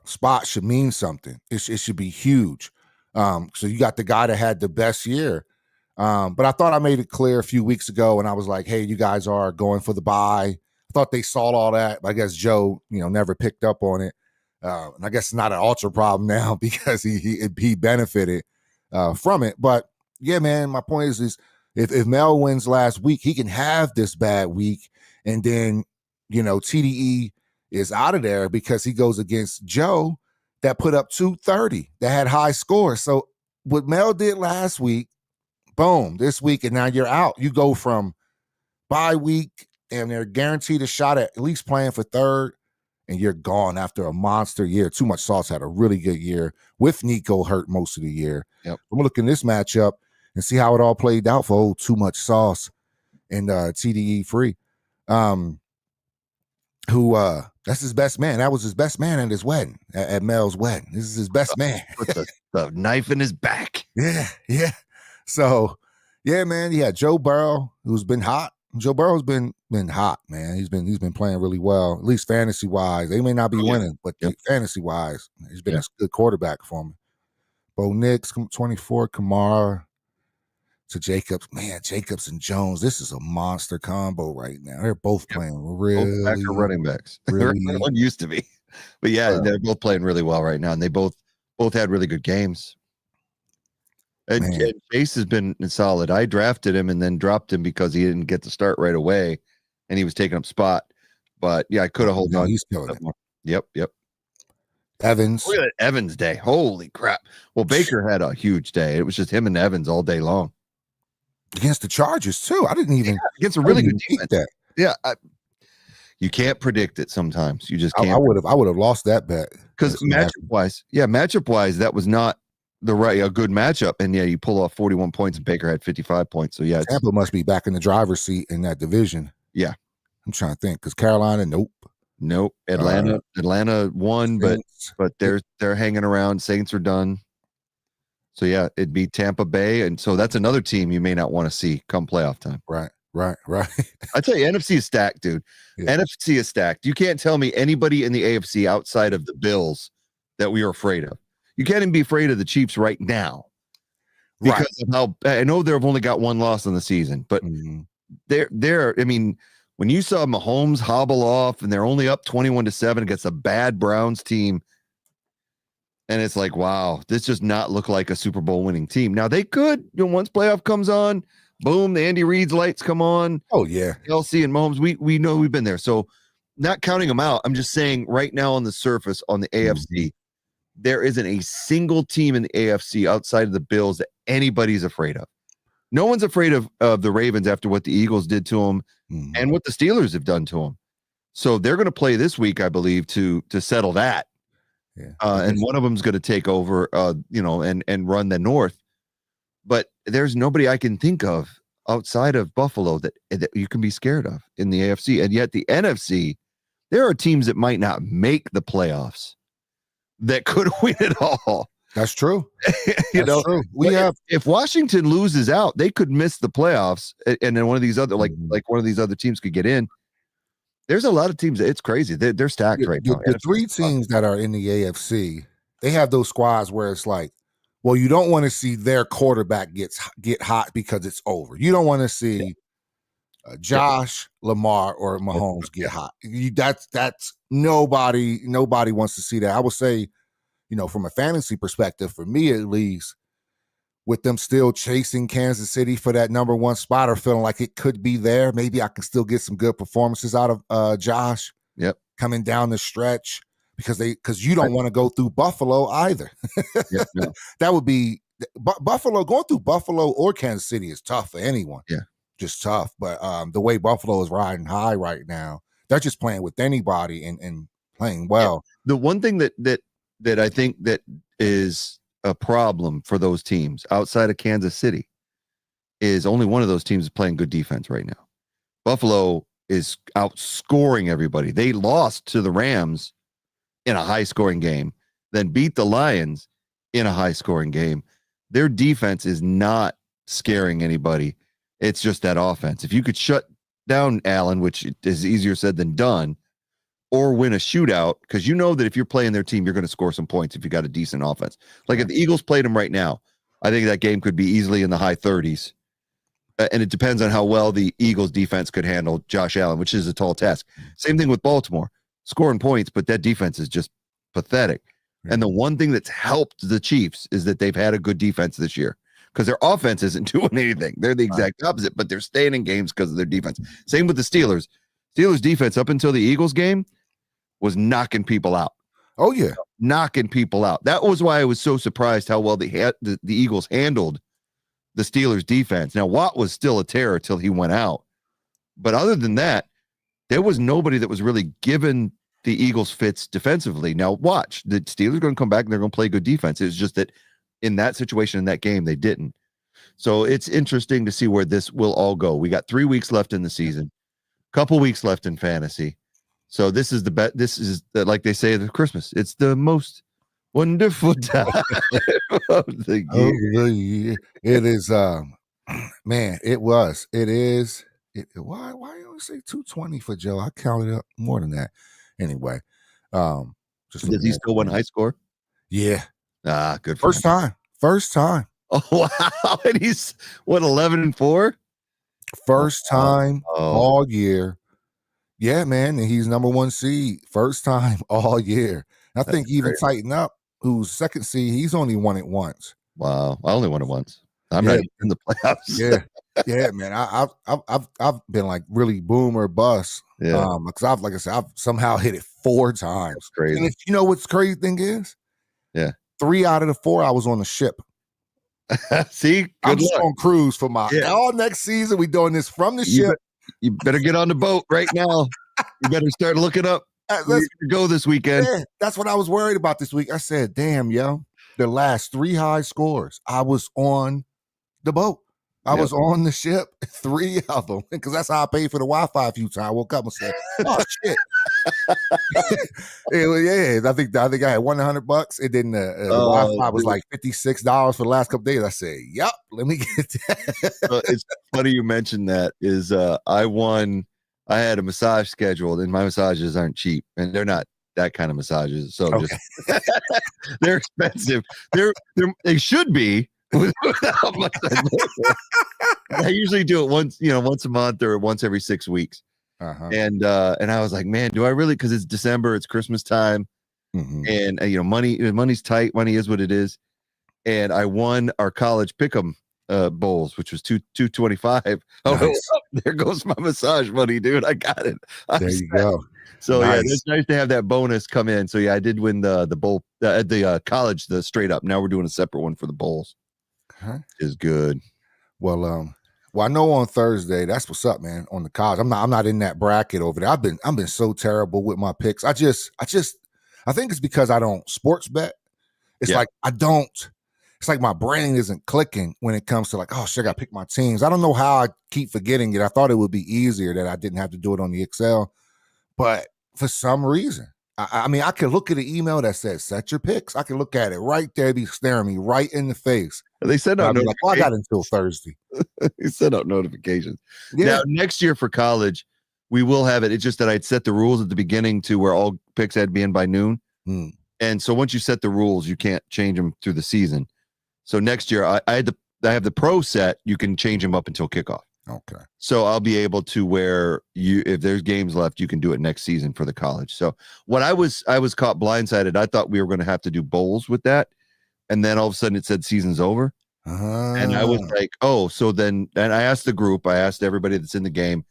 spot should mean something. It should be huge. So you got the guy that had the best year. But I thought I made it clear a few weeks ago when I was like, hey, you guys are going for the bye. I thought they saw all that, but I guess Joe, never picked up on it. And I guess it's not an ultra problem now because he benefited from it. But yeah, man, my point is if Mel wins last week, he can have this bad week. And then, TDE is out of there because he goes against Joe that put up 230, that had high scores. So what Mel did last week, boom, this week, and now you're out. You go from bye week, and they're guaranteed a shot at least playing for 3rd, and you're gone after a monster year. Too Much Sauce had a really good year with Nico hurt most of the year. Yep. I'm looking at this matchup and see how it all played out for Too Much Sauce and TDE Free. That's his best man. That was his best man at his wedding, at Mel's wedding. This is his best man. With the knife in his back. Yeah. So, yeah, man. Yeah, Joe Burrow, who's been hot. Joe Burrow's been hot, man. He's been playing really well, at least fantasy wise. They may not be winning, but fantasy wise, he's been a good quarterback for me. Bo Nix, 24, Kamara to Jacobs. Man, Jacobs and Jones. This is a monster combo right now. They're both playing really. Both running backs. Really, one used to be, but they're both playing really well right now, and they both had really good games. And Chase has been solid. I drafted him and then dropped him because he didn't get to start right away, and he was taking up spot. But I could have held on. He's killing it. More. Yep. Evans. Look at Evans' day. Holy crap! Well, Baker had a huge day. It was just him and Evans all day long against the Chargers too. I didn't even against a really good defense. That. Yeah, you can't predict it sometimes. You just can't. I would have lost that bet because matchup wise, that was not a good matchup, and you pull off 41 points and Baker had 55 points. So Tampa must be back in the driver's seat in that division. Yeah, I'm trying to think because Carolina, nope. Atlanta won, Saints. but they're hanging around. Saints are done. So it'd be Tampa Bay, and so that's another team you may not want to see come playoff time. Right. I tell you, NFC is stacked, dude. Yeah. NFC is stacked. You can't tell me anybody in the AFC outside of the Bills that we are afraid of. You can't even be afraid of the Chiefs right now because of how I know they've only got 1 loss in the season, but they're. I mean, when you saw Mahomes hobble off and they're only up 21-7 against a bad Browns team, and it's like, wow, this does not look like a Super Bowl winning team. Now they could, once playoff comes on, boom, the Andy Reid's lights come on. Oh yeah, Kelsey and Mahomes, we know we've been there. So, not counting them out, I'm just saying right now on the surface on the AFC. There isn't a single team in the AFC outside of the Bills that anybody's afraid of. No one's afraid of the Ravens after what the Eagles did to them and what the Steelers have done to them. So they're going to play this week, I believe, to settle that. Yeah. And one of them's going to take over, and run the North. But there's nobody I can think of outside of Buffalo that you can be scared of in the AFC. And yet the NFC, there are teams that might not make the playoffs that could win it all. That's true. True. If Washington loses out, they could miss the playoffs, and then one of these other like one of these other teams could get in. There's a lot of teams. It's crazy. They're stacked right now. The 3 teams that are in the AFC, they have those squads where it's like Well, you don't want to see their quarterback get hot because it's over. You don't want to see Josh, Lamar, or Mahomes get hot. That's nobody wants to see that. I would say, from a fantasy perspective, for me at least, with them still chasing Kansas City for that number one spot or feeling like it could be there, maybe I can still get some good performances out of Josh. Yep. Coming down the stretch because you don't want to go through Buffalo either. Yep, no. That would be Buffalo. Going through Buffalo or Kansas City is tough for anyone. Yeah. Just tough. But the way Buffalo is riding high right now, they're just playing with anybody and playing well. Yeah. The one thing that I think that is a problem for those teams outside of Kansas City is only one of those teams is playing good defense right now. Buffalo is outscoring everybody. They lost to the Rams in a high-scoring game, then beat the Lions in a high-scoring game. Their defense is not scaring anybody. It's just that offense. If you could shut down Allen, which is easier said than done, or win a shootout, because you know that if you're playing their team, you're going to score some points if you got a decent offense. Like if the Eagles played them right now, I think that game could be easily in the high 30s. And it depends on how well the Eagles defense could handle Josh Allen, which is a tall task. Same thing with Baltimore, scoring points, but that defense is just pathetic. Yeah. And the one thing that's helped the Chiefs is that they've had a good defense this year because their offense isn't doing anything. They're the exact opposite, but they're staying in games because of their defense. Same with the Steelers. Steelers defense up until the Eagles game was knocking people out. Oh, yeah. Knocking people out. That was why I was so surprised how well the Eagles handled the Steelers defense. Now, Watt was still a terror till he went out. But other than that, there was nobody that was really giving the Eagles fits defensively. Now, watch. The Steelers are going to come back and they're going to play good defense. It's just that in that situation, in that game, they didn't. So it's interesting to see where this will all go. We got 3 weeks left in the season, couple weeks left in fantasy. So this is this is like they say at Christmas. It's the most wonderful time of the year. It is, man. It was. It is. Why you always say 220 for Joe? I counted up more than that. Anyway, just does he still win high score? Yeah. Good. For First time. Oh wow! And he's what 11-4. First time all year. Yeah, man, and he's number one seed. First time all year. I think even Tighten Up, who's second seed, he's only won it once. Wow, I only won it once. I'm not in the playoffs. Yeah, man. I've been like really boom or bust. Yeah, because like I said, I've somehow hit it 4 times. That's crazy. And you know what's crazy thing is? Yeah, 3 out of the 4 I was on the ship. See, I'm just on cruise for all next season. We doing this from the ship. You better get on the boat right now. You better start looking up. Let's go this weekend. Yeah, that's what I was worried about this week. I said, damn, yo, the last 3 high scores, I was on the boat. I was on the ship, 3 of them, because that's how I paid for the Wi-Fi a few times. I woke up and said, oh, shit. I think I had $100. And then the Wi-Fi was like $56 for the last couple days. I said, yep, let me get that. It's funny you mentioned that is I had a massage scheduled and my massages aren't cheap and they're not that kind of massages. So just they're expensive. They should be. I usually do it once a month or once every 6 weeks. And I was like, man, do I really? Because it's December, it's Christmas time, and money's tight. Money is what it is. And I won our college pick'em bowls, which was $225. Oh, nice. There goes my massage money, dude. I got it. There you go. So nice. Yeah, it's nice to have that bonus come in. So yeah, I did win the bowl at the college, the straight up. Now we're doing a separate one for the bowls. Is good. Well, I know on Thursday, that's what's up, man. On the college, I'm not in that bracket over there. I've been so terrible with my picks. I think it's because I don't sports bet. It's like I don't. It's like my brain isn't clicking when it comes to like, oh shit, I gotta pick my teams. I don't know how I keep forgetting it. I thought it would be easier that I didn't have to do it on the Excel, but for some reason, I mean, I can look at an email that says set your picks. I can look at it right there, be staring me right in the face. They send out like, I got until Thursday. They send out notifications. Yeah. Now, next year for college, we will have it. It's just that I'd set the rules at the beginning to where all picks had to be in by noon. And so once you set the rules, you can't change them through the season. So next year, I have the pro set. You can change them up until kickoff. Okay. So I'll be able to where if there's games left, you can do it next season for the college. So what I was caught blindsided. I thought we were going to have to do bowls with that. And then all of a sudden it said season's over. And I was like, oh, so then, and I asked the group, I asked everybody that's in the game,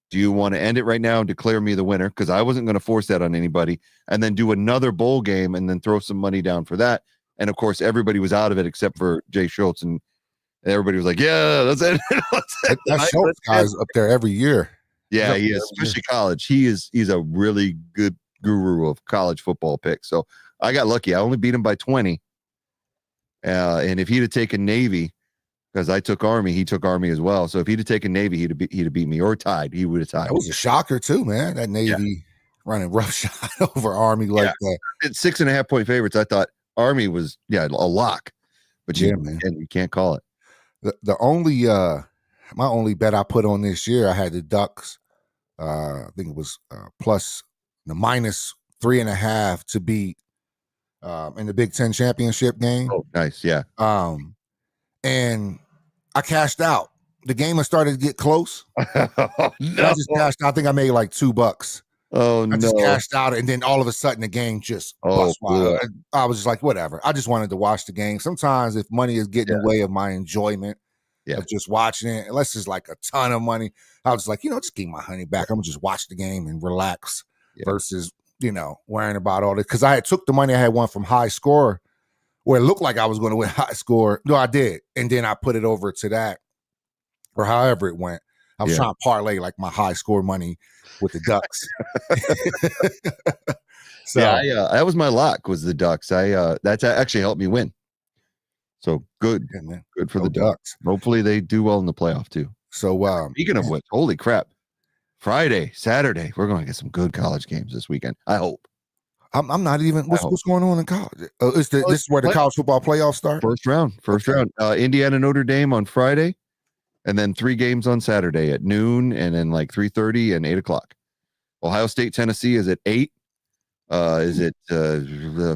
do you want to end it right now and declare me the winner? Because I wasn't going to force that on anybody, and then do another bowl game and then throw some money down for that. And of course, everybody was out of it except for Jay Schultz, and everybody was like, yeah, that's it. That Schultz guy's up there every year. Yeah, he is, especially college. He's a really good guru of college football picks. So I got lucky. I only beat him by 20. And if he'd have taken Navy, because I took Army, he took Army as well. So if he'd have taken Navy, he'd have beat me, or tied. He would have tied. That was a shocker too, man. That Navy running roughshod over Army like that. It's 6.5 point favorites. I thought Army was a lock, but you can't call it. The only my only bet I put on this year, I had the Ducks. I think it was plus the minus 3.5 to beat in the Big Ten championship game. Oh, nice, yeah. And I cashed out. The game had started to get close. No. I just cashed out. I think I made like $2. Oh no! I just cashed out, and then all of a sudden the game just bust wide. I was just like, whatever. I just wanted to watch the game. Sometimes if money is getting in the way of my enjoyment of just watching it, unless it's like a ton of money, I was like, just give my honey back. I'm gonna just watch the game and relax versus worrying about all this. Because I had took the money I had won from High Score, where it looked like I was going to win High Score. No, I did, and then I put it over to that, or however it went. I was trying to parlay like my High Score money with the Ducks. So that was my lock, was the Ducks. That's actually helped me win. So good, good for the Ducks. Hopefully they do well in the playoff too. So speaking of which, holy crap! Friday, Saturday, we're going to get some good college games this weekend. I hope. I'm not even. What's going on in college? This is where the college football playoffs start. First round. Indiana, Notre Dame on Friday, and then 3 games on Saturday at noon, and then like 3:30 and 8:00. Ohio State, Tennessee is at 8. Is it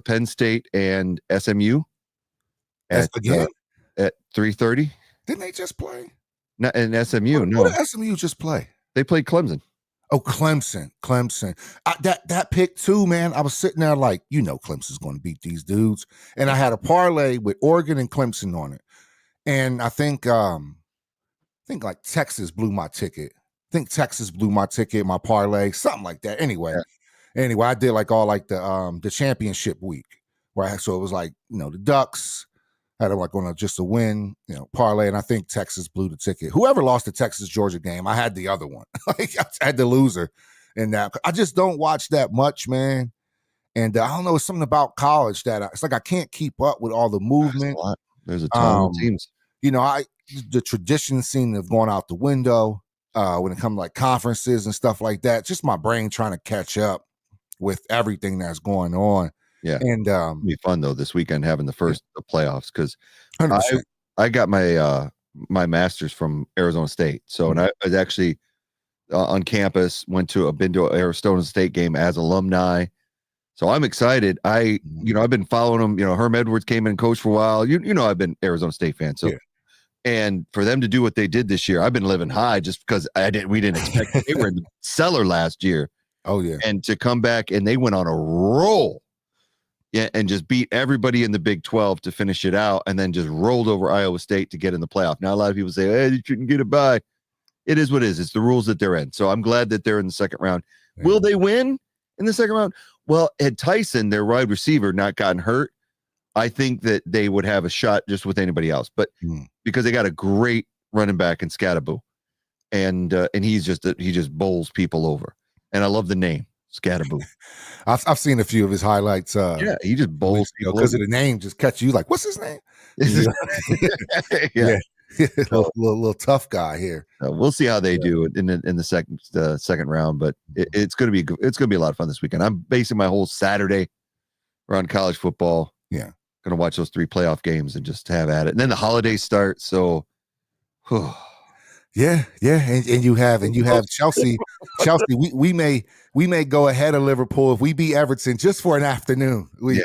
Penn State and SMU? At 3:30. Didn't they just play? No, and SMU. What did SMU just play? They played Clemson. Oh, Clemson. That pick too, man. I was sitting there like, Clemson's going to beat these dudes, and I had a parlay with Oregon and Clemson on it, and I think like Texas blew my ticket. My parlay, something like that. Anyway, I did like all like the championship week, right? So it was like the Ducks had them like on just a win, parlay, and I think Texas blew the ticket. Whoever lost the Texas Georgia game, I had the other one. Like I had the loser in that. I just don't watch that much, man. And I don't know, it's something about college that it's like I can't keep up with all the movement. There's a ton of teams. The traditions seem to have gone out the window when it comes to like conferences and stuff like that. Just my brain trying to catch up with everything that's going on. Yeah, and it'll be fun though this weekend having the first the playoffs, because I got my my master's from Arizona State. So and I was actually on campus, been to an Arizona State game as alumni. So I'm excited. I've been following them. Herm Edwards came in and coached for a while. I've been Arizona State fan. So and for them to do what they did this year, I've been living high just because we didn't expect it. They were in the cellar last year. Oh yeah. And to come back, and they went on a roll. Yeah, and just beat everybody in the Big 12 to finish it out, and then just rolled over Iowa State to get in the playoff. Now, a lot of people say, hey, you shouldn't get it by. It is what it is. It's the rules that they're in. So I'm glad that they're in the second round. Yeah. Will they win in the second round? Well, had Tyson, their wide receiver, not gotten hurt, I think that they would have a shot just with anybody else. But because they got a great running back in Scatterbo, and he just bowls people over. And I love the name. Scatterbo. I've seen a few of his highlights. He just bowls because of the name, just catch you like, what's his name? Little tough guy here. We'll see how they do in the second round, but it's gonna be a lot of fun this weekend. I'm basing my whole Saturday around college football. Yeah, gonna watch those 3 playoff games and just have at it. And then the holidays start, so. Yeah, and you have Chelsea. We may go ahead of Liverpool if we beat Everton just for an afternoon. We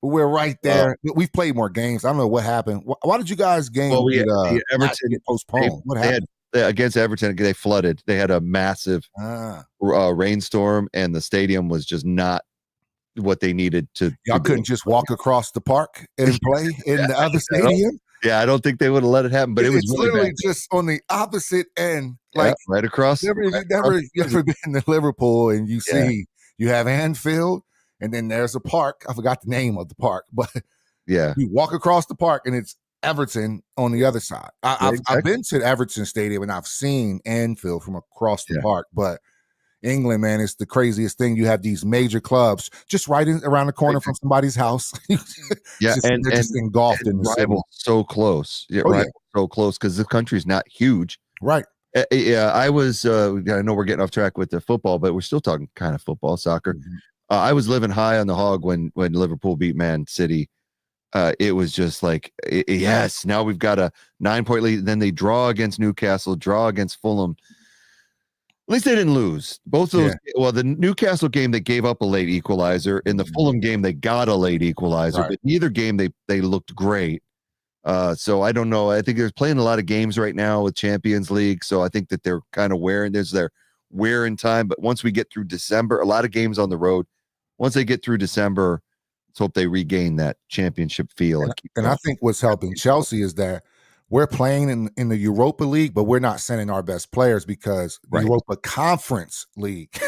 We're right there. We've played more games. I don't know what happened. Why did you guys game Everton get postponed? What happened? Against Everton, they flooded. They had a massive rainstorm, and the stadium was just not what they needed to. Y'all couldn't just walk across the park and play in the other stadium? Yeah, I don't think they would have let it happen, but it was it's really literally bad. just on the opposite end, like right across. You ever been to Liverpool and you see you have Anfield and then there's a park. I forgot the name of the park, but you walk across the park and it's Everton on the other side. I've been to Everton Stadium and I've seen Anfield from across the park, but England, man, it's the craziest thing. You have these major clubs just right around the corner from somebody's house. and just engulfed in the rival so close. So close because the country's not huge. Right. I was. I know we're getting off track with the football, but we're still talking kind of football, soccer. Mm-hmm. I was living high on the hog when Liverpool beat Man City. It was just like, yes, now we've got a 9-point lead. Then they draw against Newcastle, draw against Fulham. At least they didn't lose. Both of those. Well, the Newcastle game, they gave up a late equalizer. In the Fulham game, they got a late equalizer. Right. But neither game, they looked great. So I don't know. I think they're playing a lot of games right now with Champions League. So I think that they're kind of wearing time. But once we get through December, a lot of games on the road. Once they get through December, let's hope they regain that championship feel. And I think what's helping Chelsea is that we're playing in the Europa League, but we're not sending our best players because the Europa Conference League,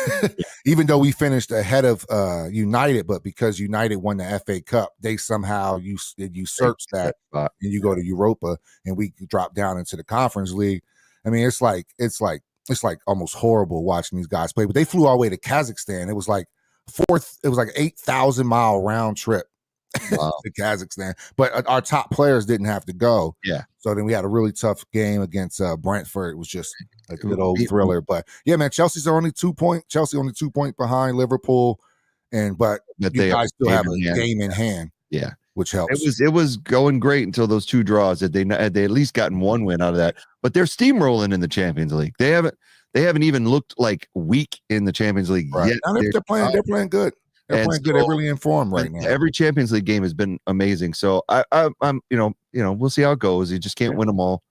even though we finished ahead of United, but because United won the FA Cup, they somehow usurps that, and you go to Europa, and we drop down into the Conference League. I mean, it's like almost horrible watching these guys play. But they flew all the way to Kazakhstan. It was like 8,000-mile round trip. Wow. To Kazakhstan, but our top players didn't have to go. Yeah. So then we had a really tough game against Brentford. It was just a good old thriller. But yeah, man, Chelsea's only 2 point. Chelsea only 2 point behind Liverpool, but you guys still have a game in hand. Yeah, which helps. It was going great until those 2 draws. That they at least gotten 1 win out of that. But they're steamrolling in the Champions League. They haven't even looked like weak in the Champions League yet. They're playing good. They're playing good. They're really in form right now. Every Champions League game has been amazing. So I'm we'll see how it goes. You just can't win them all,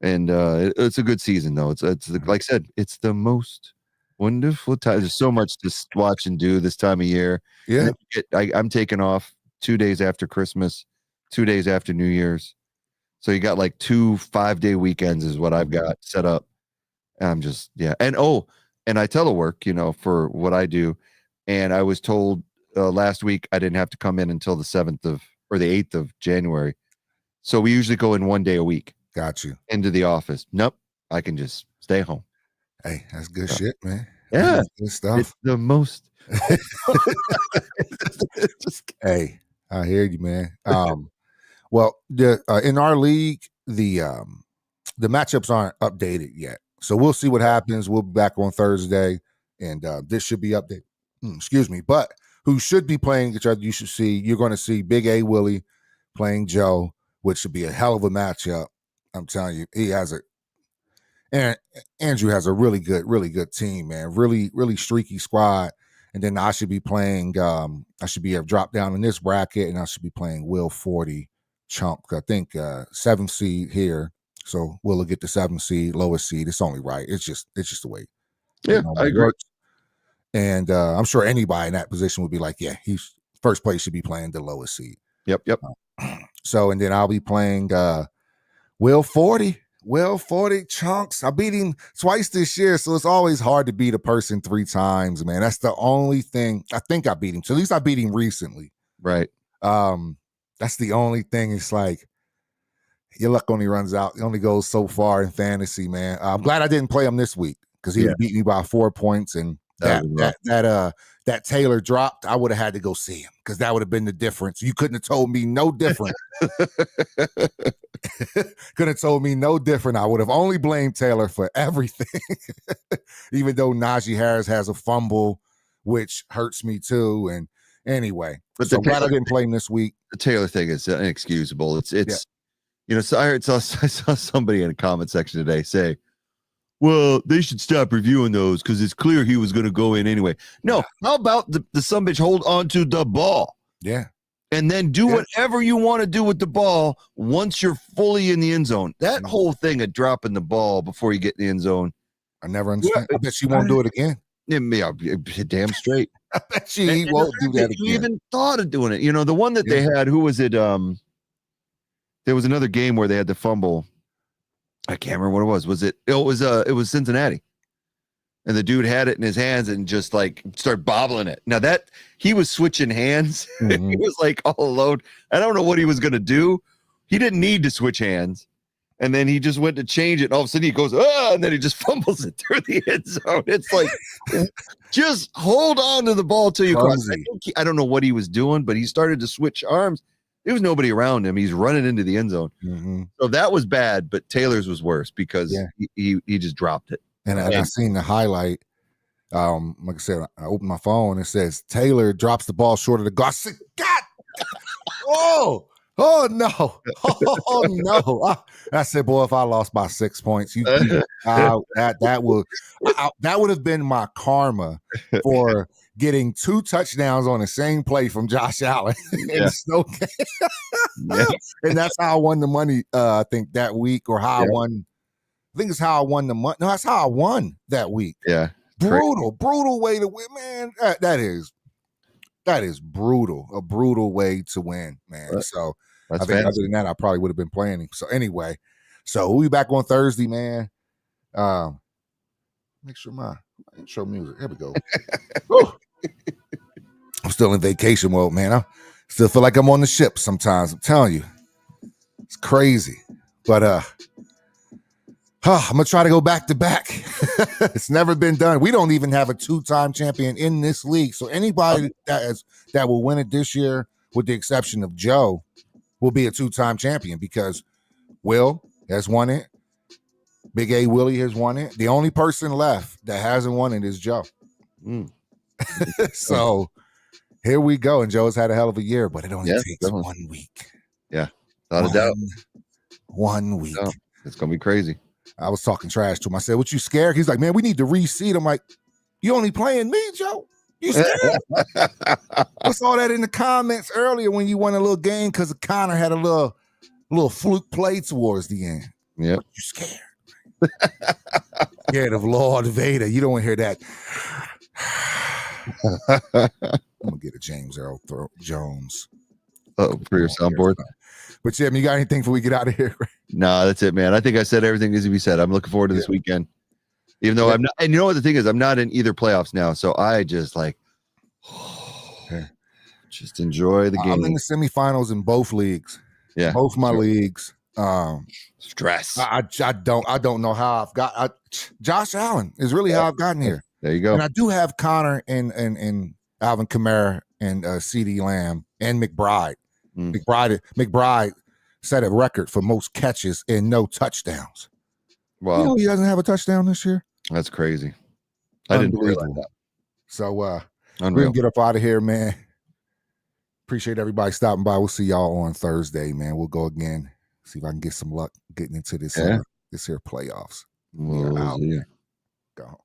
and it's a good season though. It's like I said, it's the most wonderful time. There's so much to watch and do this time of year. Yeah, I'm taking off 2 days after Christmas, 2 days after New Year's, so you got like 2 5-day weekends is what I've got set up. And I'm just and I telework, for what I do. And I was told last week I didn't have to come in until the 7th or the 8th of January. So we usually go in 1 day a week. Got you. Into the office. Nope. I can just stay home. Hey, that's good shit, man. Yeah. That's good stuff. It's the most. Hey, I hear you, man. Well, in our league, the matchups aren't updated yet. So we'll see what happens. We'll be back on Thursday, and this should be updated. Excuse me, but who should be playing each other? You're going to see Big A Willie playing Joe, which should be a hell of a matchup. I'm telling you, Andrew has a really good team, man. Really, really streaky squad. And then I should be playing. I should be a drop down in this bracket, and I should be playing Will 40 Chump. I think 7th seed here, so Will get the 7th seed, lowest seed. It's only right. It's just the way. Yeah, I agree. Works. And I'm sure anybody in that position would be like, yeah, he's first place should be playing the lowest seed. Yep. So, and then I'll be playing Will 40 Chunks. I beat him twice this year, so it's always hard to beat a person 3 times, man. That's the only thing. I think I beat him. So at least I beat him recently. Right. That's the only thing. It's like your luck only runs out. It only goes so far in fantasy, man. I'm glad I didn't play him this week because he beat me by 4 points, and that Taylor dropped, I would have had to go see him because that would have been the difference. You couldn't have told me no different. Couldn't have told me no different. I would have only blamed Taylor for everything, even though Najee Harris has a fumble, which hurts me too. And anyway, but so I'm glad I didn't play him this week. The Taylor thing is inexcusable. It's so I saw somebody in a comment section today say, well, they should stop reviewing those because it's clear he was going to go in anyway. No, how about the sumbitch hold on to the ball? Yeah. and then do whatever you want to do with the ball once you're fully in the end zone. That whole thing of dropping the ball before you get in the end zone, I never understand. I bet she won't do it again. Yeah, damn straight. I bet she won't do that again. You even thought of doing it. You know, the one that they had, who was it? There was another game where they had to fumble. I can't remember what it was. Was it? It was Cincinnati. And the dude had it in his hands and just like started bobbling it. Now that he was switching hands, he was like all alone. I don't know what he was going to do. He didn't need to switch hands. And then he just went to change it. And all of a sudden he goes, and then he just fumbles it through the end zone. It's like, just hold on to the ball till you cross. I don't know what he was doing, but he started to switch arms. There was nobody around him. He's running into the end zone. So that was bad, but Taylor's was worse because he just dropped it. And I seen the highlight. Like I said, I opened my phone and it says Taylor drops the ball short of the goal. I said, God, oh no, oh no. I said, boy, if I lost by 6 points, that would have been my karma for getting 2 touchdowns on the same play from Josh Allen in the snow game. And that's how I won the money. I think that week, or how I won. I think it's how I won the money. No, that's how I won that week. Yeah. Brutal way to win, man. That is brutal. A brutal way to win, man. So I think other than that, I probably would have been playing him. So anyway, we'll be back on Thursday, man. Make sure my intro music. Here we go. I'm still in vacation mode, man. I still feel like I'm on the ship sometimes. I'm telling you. It's crazy. But I'm gonna try to go back to back. It's never been done. We don't even have a 2-time champion in this league. So anybody that will win it this year, with the exception of Joe, will be a 2-time champion, because Will has won it. Big A Willie has won it. The only person left that hasn't won it is Joe. So here we go. And Joe's had a hell of a year, but it only takes 1 week. Yeah, without a doubt. 1 week. No, it's gonna be crazy. I was talking trash to him. I said, "What, you scared?" He's like, "Man, we need to reseed." I'm like, "You only playing me, Joe? You scared?" I saw that in the comments earlier when you won a little game because Connor had a little fluke play towards the end. Yep. You scared? Scared of Lord Vader. You don't want to hear that. I'm gonna get a James Earl Jones. For your soundboard. But Jim, you got anything before we get out of here? No, that's it, man. I think I said everything needs to be said. I'm looking forward to this weekend. Even though I'm not, and you know what the thing is, I'm not in either playoffs now. So I just just enjoy the game. I'm in the semifinals in both leagues. Yeah. Both my leagues. Stress. I don't know how I've got Josh Allen is really how I've gotten here. There you go. And I do have Connor and Alvin Kamara and CeeDee Lamb and McBride. McBride set a record for most catches and no touchdowns. Wow. You know he doesn't have a touchdown this year? That's crazy. I didn't realize that. So we're gonna get up out of here, man. Appreciate everybody stopping by. We'll see y'all on Thursday, man. We'll go again. See if I can get some luck getting into this here playoffs. We'll see you. Go.